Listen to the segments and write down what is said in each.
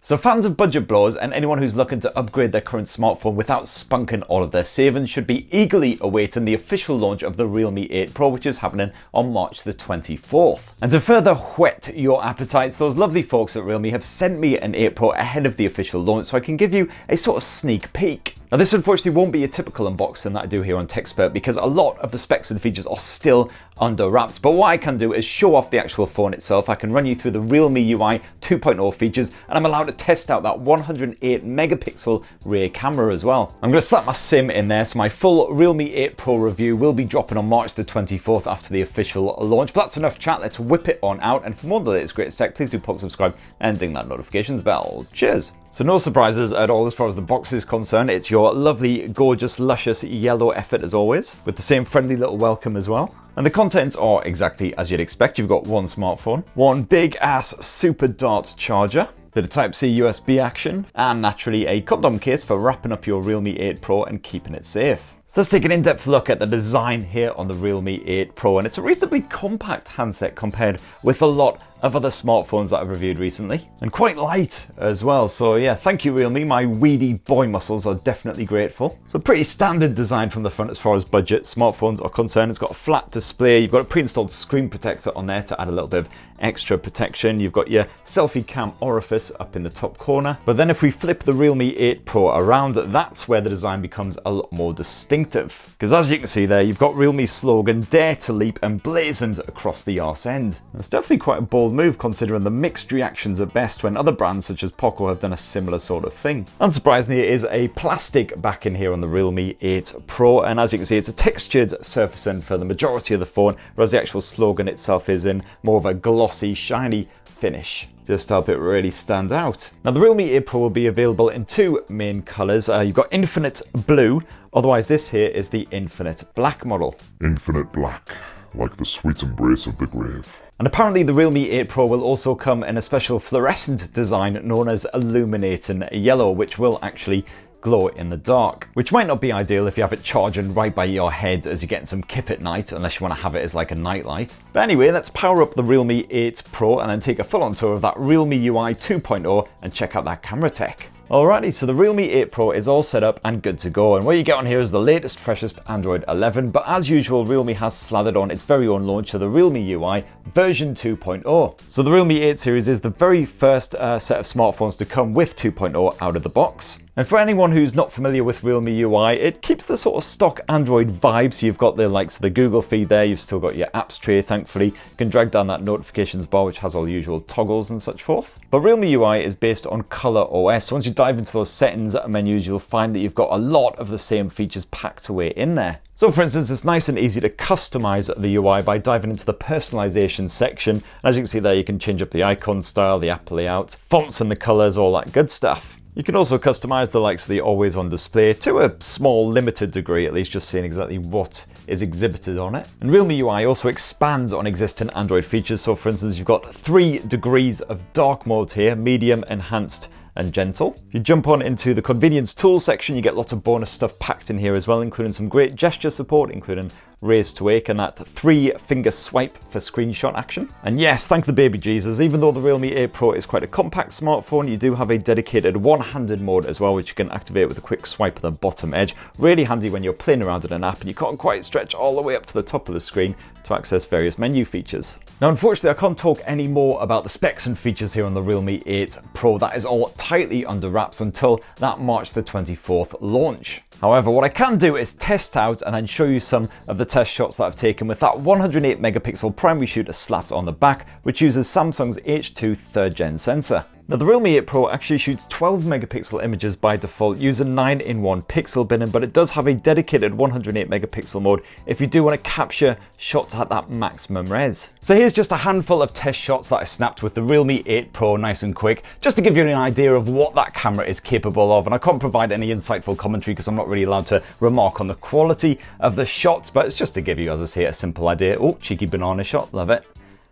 So fans of budget blowers and anyone who's looking to upgrade their current smartphone without spunking all of their savings should be eagerly awaiting the official launch of the Realme 8 Pro, which is happening on March the 24th. And to further whet your appetites, those lovely folks at Realme have sent me an 8 Pro ahead of the official launch so I can give you a sort of sneak peek. Now this unfortunately won't be a typical unboxing that I do here on TechSpert because a lot of the specs and features are still under wraps, but what I can do is show off the actual phone itself. I can run you through the RealmeUI 2.0 features, and I'm allowed to test out that 108 megapixel rear camera as well. I'm going to slap my SIM in there, so my full Realme 8 Pro review will be dropping on March the 24th after the official launch. But that's enough chat, let's whip it on out, and for more of the latest greatest tech, please do pop subscribe and ding that notifications bell. Cheers! So no surprises at all as far as the box is concerned. It's your lovely, gorgeous, luscious yellow effort as always, with the same friendly little welcome as well. And the contents are exactly as you'd expect. You've got one smartphone, one big ass super dart charger, bit of Type-C USB action, and naturally a condom case for wrapping up your Realme 8 Pro and keeping it safe. So let's take an in-depth look at the design here on the Realme 8 Pro, and it's a reasonably compact handset compared with a lot of other smartphones that I've reviewed recently, and quite light as well. So yeah, thank you Realme, my weedy boy muscles are definitely grateful. So pretty standard design from the front as far as budget smartphones are concerned. It's got a flat display, you've got a pre-installed screen protector on there to add a little bit of extra protection. You've got your selfie cam orifice up in the top corner. But then if we flip the Realme 8 Pro around, that's where the design becomes a lot more distinctive. Because as you can see there, you've got Realme's slogan, "Dare to leap," emblazoned across the arse end. It's definitely quite a bold move considering the mixed reactions at best when other brands such as Poco have done a similar sort of thing. Unsurprisingly, it is a plastic backing here on the Realme 8 Pro, and as you can see, it's a textured surfacing for the majority of the phone, whereas the actual slogan itself is in more of a glossy, shiny finish, just to help it really stand out. Now the Realme 8 Pro will be available in two main colours. You've got Infinite Blue, otherwise this here is the Infinite Black model. Infinite black, like the sweet embrace of the grave. And apparently the Realme 8 Pro will also come in a special fluorescent design known as Illuminating Yellow, which will actually glow in the dark, which might not be ideal if you have it charging right by your head as you're getting some kip at night, unless you want to have it as like a nightlight. But anyway, let's power up the Realme 8 Pro and then take a full-on tour of that RealmeUI 2.0 and check out that camera tech. Alrighty, so the Realme 8 Pro is all set up and good to go, and what you get on here is the latest, freshest Android 11, but as usual, Realme has slathered on its very own launch of the RealmeUI version 2.0. So the Realme 8 series is the very first set of smartphones to come with 2.0 out of the box. And for anyone who's not familiar with RealmeUI, it keeps the sort of stock Android vibe. So you've got the likes of the Google feed there, you've still got your apps tray, thankfully. You can drag down that notifications bar, which has all the usual toggles and such forth. But RealmeUI is based on Color OS. So once you dive into those settings menus, you'll find that you've got a lot of the same features packed away in there. So for instance, it's nice and easy to customize the UI by diving into the personalization section. As you can see there, you can change up the icon style, the app layout, fonts and the colors, all that good stuff. You can also customize the likes of the always on display to a small limited degree, at least just seeing exactly what is exhibited on it. And RealmeUI also expands on existing Android features. So for instance, you've got 3 degrees of dark mode here, medium, enhanced, and gentle. If you jump on into the convenience tools section, you get lots of bonus stuff packed in here as well, including some great gesture support, including raise to wake and that 3-finger swipe for screenshot action. And yes, thank the baby Jesus, even though the Realme 8 Pro is quite a compact smartphone, you do have a dedicated one-handed mode as well, which you can activate with a quick swipe at the bottom edge. Really handy when you're playing around in an app and you can't quite stretch all the way up to the top of the screen to access various menu features. Now, unfortunately, I can't talk any more about the specs and features here on the Realme 8 Pro. That is all tightly under wraps until that March the 24th launch. However, what I can do is test out and then show you some of the test shots that I've taken with that 108 megapixel primary shooter slapped on the back, which uses Samsung's H2 3rd gen sensor. Now the Realme 8 Pro actually shoots 12 megapixel images by default using 9-in-1 pixel binning, but it does have a dedicated 108 megapixel mode if you do want to capture shots at that maximum res. So here's just a handful of test shots that I snapped with the Realme 8 Pro nice and quick, just to give you an idea of what that camera is capable of. And I can't provide any insightful commentary because I'm not really allowed to remark on the quality of the shots, but it's just to give you, as I say, a simple idea. Oh, cheeky banana shot, love it.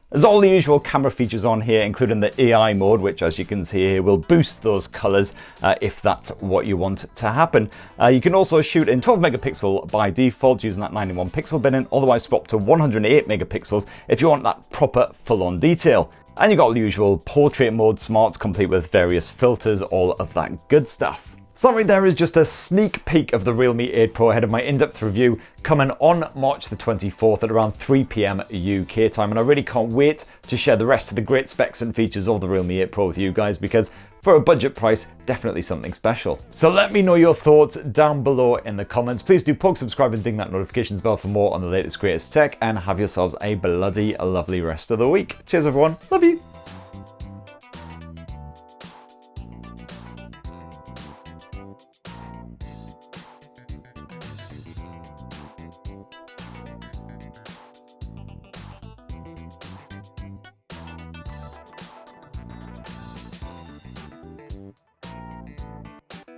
There's all the usual camera features on here, including the AI mode, which as you can see here will boost those colors if that's what you want to happen. You can also shoot in 12 megapixel by default using that 91 pixel bin, and otherwise swap to 108 megapixels if you want that proper full-on detail. And you've got the usual portrait mode, smarts complete with various filters, all of that good stuff. So that right there is just a sneak peek of the Realme 8 Pro ahead of my in-depth review coming on March the 24th at around 3 PM UK time, and I really can't wait to share the rest of the great specs and features of the Realme 8 Pro with you guys, because for a budget price, definitely something special. So let me know your thoughts down below in the comments. Please do poke, subscribe and ding that notifications bell for more on the latest greatest tech, and have yourselves a bloody lovely rest of the week. Cheers everyone, love you.